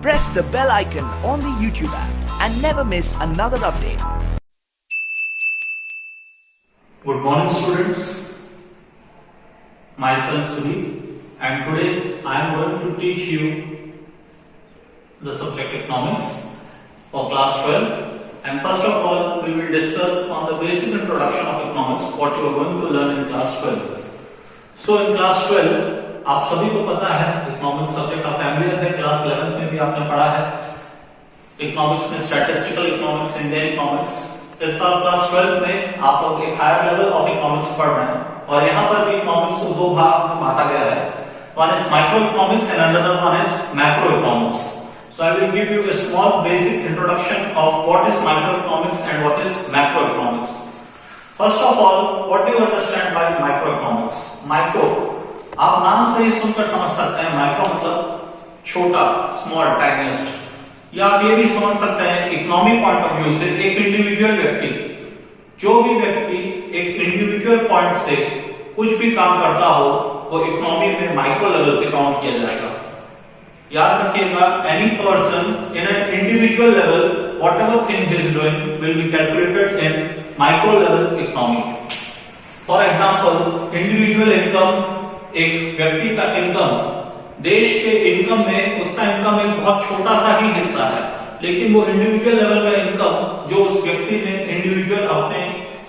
press the bell icon on the YouTube app and never miss another update. Good morning students, myself Sudhi, and today I am going to teach you the subject economics for class 12, and first of all we will discuss on the basic introduction of economics, what you are going to learn in class 12. So in class 12 आप सभी को पता है economics subject आप familiar है, class 11 में भी आपने पढ़ा है इकोनॉमिक्स में स्टैटिस्टिकल इकोनॉमिक्स, इंडियन इकोनॉमिक्स। इस साल क्लास 12 में आप लोग एक हायर लेवल ऑफ इकोनॉमिक्स पढ़ रहे हैं और यहाँ पर भी इकोनॉमिक्स को दो भाग में बांटा गया है, one is micro economics and another one is macro economics. So I will give you a small basic introduction of what is microeconomics and what is macroeconomics. First of all, what do you understand by microeconomics? Micro, आप नाम से ही सुनकर समझ सकते हैं, micro मतलब छोटा, small, tiniest. या आप ये भी समझ सकते हैं इकोनॉमिक पॉइंट ऑफ व्यू से एक इंडिविजुअल व्यक्ति, जो भी व्यक्ति एक इंडिविजुअल पॉइंट से कुछ भी काम करता हो वो इकोनॉमी में माइक्रो लेवल पे काउंट किया जाएगा। याद रखिएगा, any person in an individual level whatever thing he is doing will be calculated in micro level economy. For example, individual income, एक व्यक्ति का इनकम, देश के इनकम में उसका इनकम एक बहुत छोटा सा ही हिस्सा है, लेकिन वो इंडिविजुअल लेवल का इनकम जो उस व्यक्ति ने इंडिविजुअल अपने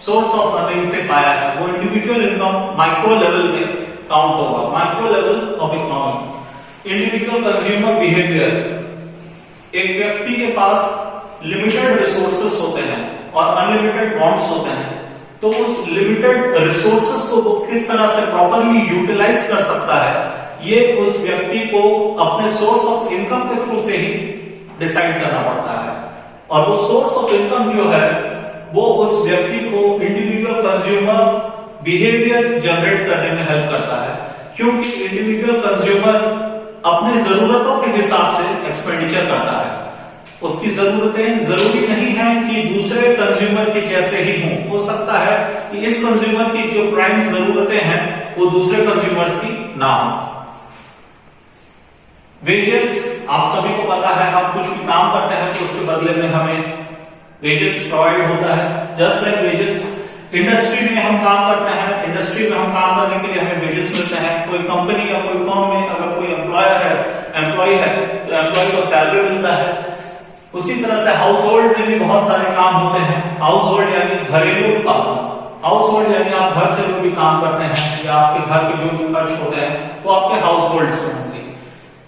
सोर्स ऑफ अर्निंग से पाया है, वो इंडिविजुअल इनकम माइक्रो लेवल में काउंट होगा, micro level of economy. Individual consumer behaviour, एक व्यक्ति के पास लिमिटेड रिसोर्सेस होते हैं और अनलिमिटेड वांट्स होते हैं, तो उस लिमिटेड रिसोर्सेस को वो किस तरह से प्रॉपर्ली यूटिलाइज कर सकता है, ये उस व्यक्ति को अपने सोर्स ऑफ इनकम के थ्रू से ही डिसाइड करना पड़ता है। और वो सोर्स ऑफ इनकम जो है वो उस व्यक्ति को इंडिविजुअल कंज्यूमर बिहेवियर जनरेट करने में हेल्प करता है, क्योंकि इंडिविजुअल कंज्यूमर अपने जरूरतों के हिसाब से एक्सपेंडिचर करता है। उसकी जरूरतें जरूरी नहीं है कि दूसरे कंज्यूमर के जैसे ही हों, हो सकता है कि इस कंज्यूमर की जो प्राइम जरूरतें हैं वो दूसरे कंज्यूमर्स की ना हो। वेजेस, आप सभी को पता है हम कुछ भी काम करते हैं तो उसके बदले में हमें वेजेस प्रोवाइड होता है। जस्ट लाइक वेजेस, इंडस्ट्री में हम काम करते हैं, इंडस्ट्री में हम काम करने के लिए हमें वेजेस मिलते हैं। कोई कंपनी या कोई फर्म में अगर कोई एम्प्लॉय है तो एम्प्लॉय को सैलरी मिलता है। उसी तरह से हाउस होल्ड में भी बहुत सारे काम होते हैं। हाउस होल्ड यानी घरेलू उत्पादन, हाउस होल्ड यानी आप घर से जो भी काम करते हैं या आपके घर के जो भी खर्च होते हैं वो आपके हाउस होल्ड से होंगे।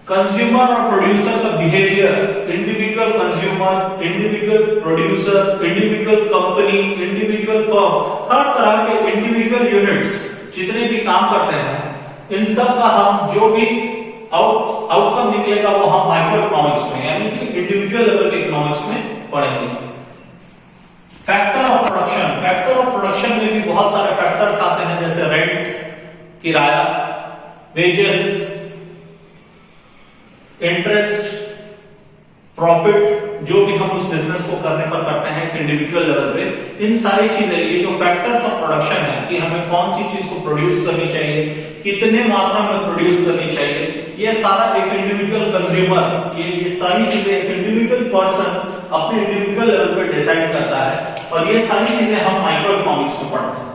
कंज्यूमर और प्रोड्यूसर का behaviour, individual consumer, individual producer, individual company, individual firm, हर तरह के इंडिविजुअल यूनिट्स जितने भी काम करते हैं, इन सब का हम जो भी आउटकम निकलेगा वो हम माइक्रो इकोनॉमिक्स में यानी कि इंडिविजुअल लेवल के इकोनॉमिक्स में पढ़ेंगे। Factor of production, factor of production में भी बहुत सारे फैक्टर्स आते हैं, जैसे रेंट, किराया, वेजेस, इंटरेस्ट, प्रॉफिट, जो भी हम उस बिजनेस को करने पर करते हैं इंडिविजुअल लेवल पे। इन सारी चीजें, ये जो फैक्टर्स ऑफ प्रोडक्शन है कि हमें कौन सी चीज को प्रोड्यूस करनी चाहिए, कितने मात्रा में प्रोड्यूस करनी चाहिए, ये सारा एक इंडिविजुअल कंज्यूमर, ये सारी चीजें एक इंडिविजुअल पर्सन अपने इंडिविजुअल लेवल पे डिसाइड करता है, और ये सारी चीजें हम माइक्रो इकोनॉमिक्स में पढ़ते हैं।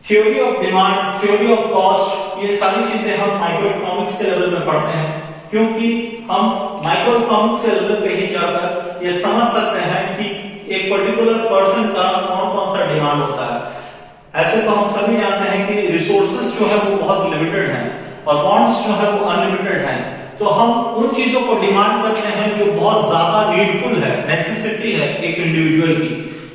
Theory of demand, theory of cost, ये सारी चीजें हम माइक्रो इकोनॉमिक्स के लेवल में पढ़ते हैं, क्योंकि हम माइक्रो इकोनॉमिक्स के लेवल पे ही जाकर ये समझ सकते हैं कि एक पर्टिकुलर पर्सन का कौन कौन सा डिमांड होता है। ऐसे तो हम सभी जानते हैं कि रिसोर्सेज जो है वो बहुत लिमिटेड हैं और वांट्स जो है वो अनलिमिटेड हैं, तो हम उन चीजों को डिमांड करते हैं जो बहुत ज्यादा नीडफुल है, नेसेसिटी है एक इंडिविजुअल की,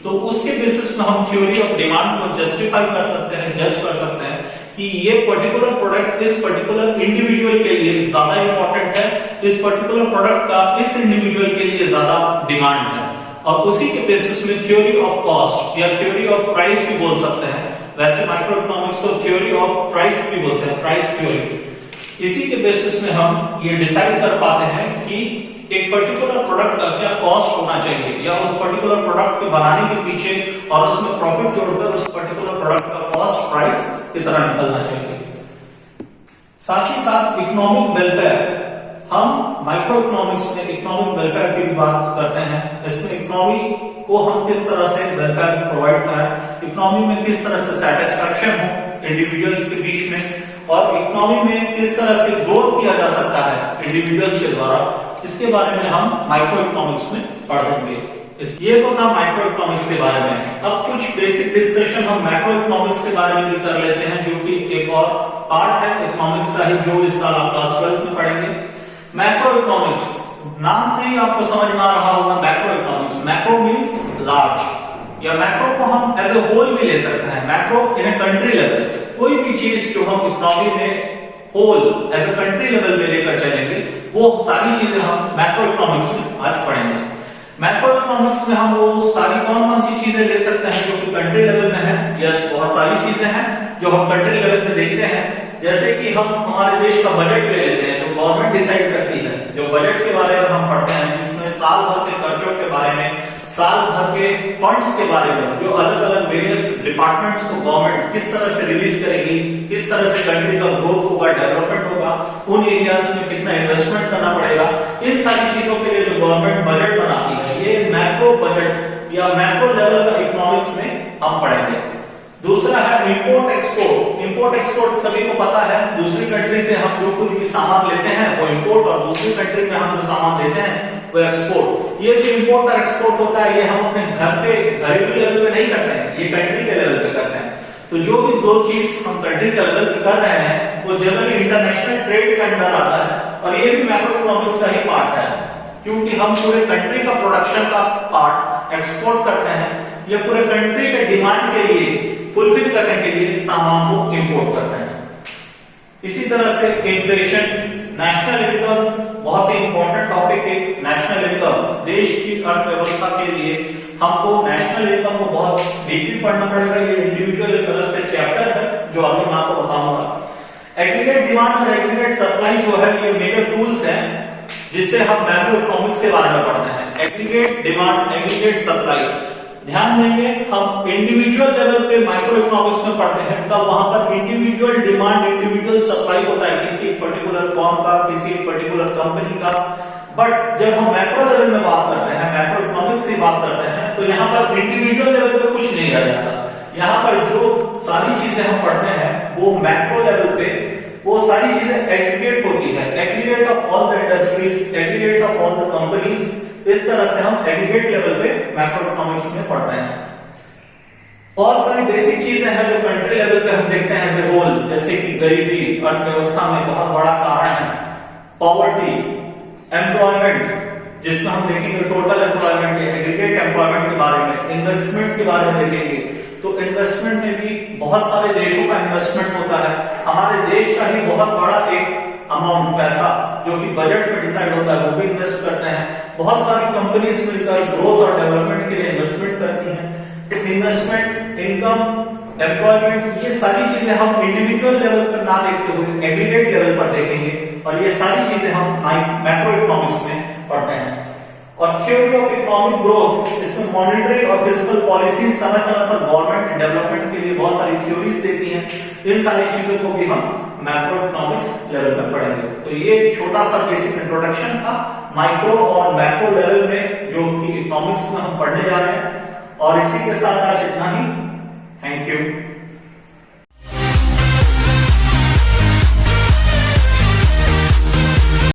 तो उसके बेसिस में हम थ्योरी ऑफ डिमांड को जस्टिफाई कर सकते हैं, जज कर सकते हैं कि ये पर्टिकुलर प्रोडक्ट इस पर्टिकुलर इंडिविजुअल के लिए ज्यादा इंपॉर्टेंट है, इस पर्टिकुलर प्रोडक्ट का इस इंडिविजुअल के लिए ज्यादा डिमांड है, और उसी के बेसिस में थ्योरी ऑफ कॉस्ट या थ्योरी ऑफ प्राइस भी बोल सकते हैं। वैसे माइक्रो इकोनॉमिक्स को थ्योरी ऑफ प्राइस भी बोलते हैं, प्राइस थ्योरी। इसी के बेसिस में हम ये डिसाइड कर पाते हैं कि एक पर्टिकुलर प्रोडक्ट का क्या कॉस्ट होना चाहिए, या उस पर्टिकुलर प्रोडक्ट के बनाने के पीछे और उसमें प्रॉफिट जोड़कर उस पर्टिकुलर प्रोडक्ट का कॉस्ट प्राइस कितना निकलना चाहिए। साथ ही साथ इकोनॉमिक वेलफेयर, हम माइक्रो इकोनॉमिक्स में इकोनॉमिक वेलफेयर की भी बात करते हैं। इसमें इकोनॉमी को हम किस तरह से वेलफेयर प्रोवाइड करें, इकोनॉमी में किस तरह से सेटिस्फैक्शन हो इंडिविजुअल्स के बीच में, और इकोनॉमी में किस तरह से ग्रोथ किया जा सकता है इंडिविजुअल्स के द्वारा, इसके बारे में हम माइक्रो इकोनॉमिक्स में पढ़ेंगे। ये तो था माइक्रो इकोनॉमिक्स के बारे में। अब कुछ बेसिक डिस्कशन हम मैक्रो इकोनॉमिक्स के बारे में भी कर लेते हैं, जो कि एक और पार्ट है इकोनॉमिक्स का ही, जो इस साल आप क्लास 12 में पढ़ेंगे। मैक्रो इकोनॉमिक्स नाम से ही आपको समझ में आ रहा होगा, macro economics, macro means large, या मैक्रो को हम एज ए होल भी ले सकते हैं। Macro in a country level, कोई भी चीज जो हम इकोनॉमी में whole as a country level में लेकर चलेंगे, वो सारी चीजें हम मैक्रो इकोनॉमिक्स में आज पढ़ेंगे। मैक्रो इकोनॉमिक्स में हम वो सारी कौन कौन सी चीजें ले सकते हैं जो कि कंट्री लेवल में है। यस, बहुत सारी चीजें हैं जो हम कंट्री लेवल में देखते हैं। जैसे कि हम हमारे देश का बजट ले लेते हैं, जो गवर्नमेंट डिसाइड करती है, जो बजट के बारे में हम पढ़ते हैं, जिसमें साल भर के खर्चों के बारे में, साल भर के फंड्स के बारे में, जो अलग अलग वेरियस डिपार्टमेंट्स को गवर्नमेंट किस तरह से रिलीज करेगी, किस तरह से कंट्री का ग्रोथ होगा, डेवलपमेंट होगा, उन एरियाज में कितना इन्वेस्टमेंट करना पड़ेगा, इन सारी चीजों के लिए जो गवर्नमेंट बजट बनाती है, ये मैक्रो बजट या मैक्रो लेवल का इकोनॉमिक्स में हम पढ़ेंगे। दूसरा है इंपोर्ट एक्सपोर्ट। इंपोर्ट एक्सपोर्ट सभी को पता है, दूसरी कंट्री से हम जो कुछ भी सामान लेते हैं वो इंपोर्ट, और दूसरी कंट्री में हम जो सामान लेते हैं वो एक्सपोर्ट। ये जो इंपोर्ट और एक्सपोर्ट होता है, ये हम अपने घर पे घरेलू लेवल पे नहीं करते हैं, ये कंट्री के लेवल पे करते हैं। तो जो भी दो चीज हम कंट्री के लेवल पे कर रहे हैं, वो जनरली इंटरनेशनल ट्रेड के अंडर आता है, और ये भी मैक्रो इकोनॉमिक्स का ही पार्ट है, क्योंकि हम पूरे कंट्री का प्रोडक्शन का पार्ट एक्सपोर्ट करते हैं, या पूरे कंट्री के डिमांड के लिए फुलफिल करने के लिए सामान को इंपोर्ट करते हैं। इसी तरह से इन्फ्लेशन, नेशनल इनकम बहुत ही इंपॉर्टेंट टॉपिक है। नेशनल इनकम, देश की अर्थव्यवस्था के लिए हमको नेशनल इनकम को बहुत डीपली पढ़ना पड़ेगा। ये इंडिविजुअल एक अलग से चैप्टर है जो आगे मैं आपको बताऊंगा। एग्रीगेट डिमांड और एग्रीगेट सप्लाई जो है, ये मेजर टूल्स हैं जिससे हम मैक्रो इकोनॉमिक्स के बारे में पढ़ते हैं। एग्रीगेट डिमांड, एग्रीगेट सप्लाई, ध्यान देंगे हम इंडिविजुअल लेवल पे माइक्रो इकोनॉमिक्स में पढ़ते हैं, तब वहां पर इंडिविजुअल डिमांड, इंडिविजुअल सप्लाई होता है किसी पर्टिकुलर फॉर्म का, किसी पर्टिकुलर कंपनी का। बट जब हम मैक्रो लेवल में बात करते हैं, मैक्रो इकोनॉमिक्स की बात करते हैं, तो यहाँ पर इंडिविजुअल लेवल पे कुछ नहीं रह जाता। यहाँ पर जो सारी चीजें हम पढ़ते हैं वो मैक्रो लेवल पे, वो सारी चीजें एग्रीगेट होती है, aggregate of all the industries, aggregate of all the companies. इस तरह से हम एग्रीगेट लेवल पे मैक्रो इकोनॉमिक्स में पढ़ते हैं। बहुत सारी बेसिक चीजें हैं जो कंट्री लेवल पे हम देखते हैं एज ए होल, जैसे कि गरीबी अर्थव्यवस्था में बहुत बड़ा कारण है, पॉवर्टी, एम्प्लॉयमेंट जिसमें हम देखेंगे टोटल एम्प्लॉयमेंट, एग्रीगेट एम्प्लॉयमेंट के बारे में, इन्वेस्टमेंट के बारे में देखेंगे। तो इन्वेस्टमेंट में भी बहुत सारे देशों का इन्वेस्टमेंट होता है, हमारे देश का ही बहुत बड़ा एक अमाउंट पैसा जो कि बजट में डिसाइड होता है वो भी इन्वेस्ट करते हैं। बहुत सारी कंपनीज मिलकर ग्रोथ और डेवलपमेंट के लिए इन्वेस्टमेंट करती हैं। तो इन्वेस्टमेंट, इनकम, एम्प्लॉयमेंट, ये सारी चीजें हम इंडिविजुअल लेवल पर ना देखते हुए एग्रीगेट लेवल पर देखेंगे, और ये सारी चीजें हम मैक्रो इकोनॉमिक्स में पढ़ते हैं। और थ्योरी ऑफ इकोनॉमिक ग्रोथ, इसमें मॉनेटरी और फिस्कल पॉलिसी समय समय पर गवर्नमेंट डेवलपमेंट के लिए बहुत सारी थ्योरीज देती हैं। इन सारी चीजों को भी हम मैक्रो इकोनॉमिक्स लेवल में पढ़ेंगे। तो ये छोटा सा बेसिक इंट्रोडक्शन था माइक्रो और मैक्रो लेवल में जो कि इकोनॉमिक्स में हम पढ़ने जा रहे हैं। और इसी के साथ आज इतना ही। Thank you.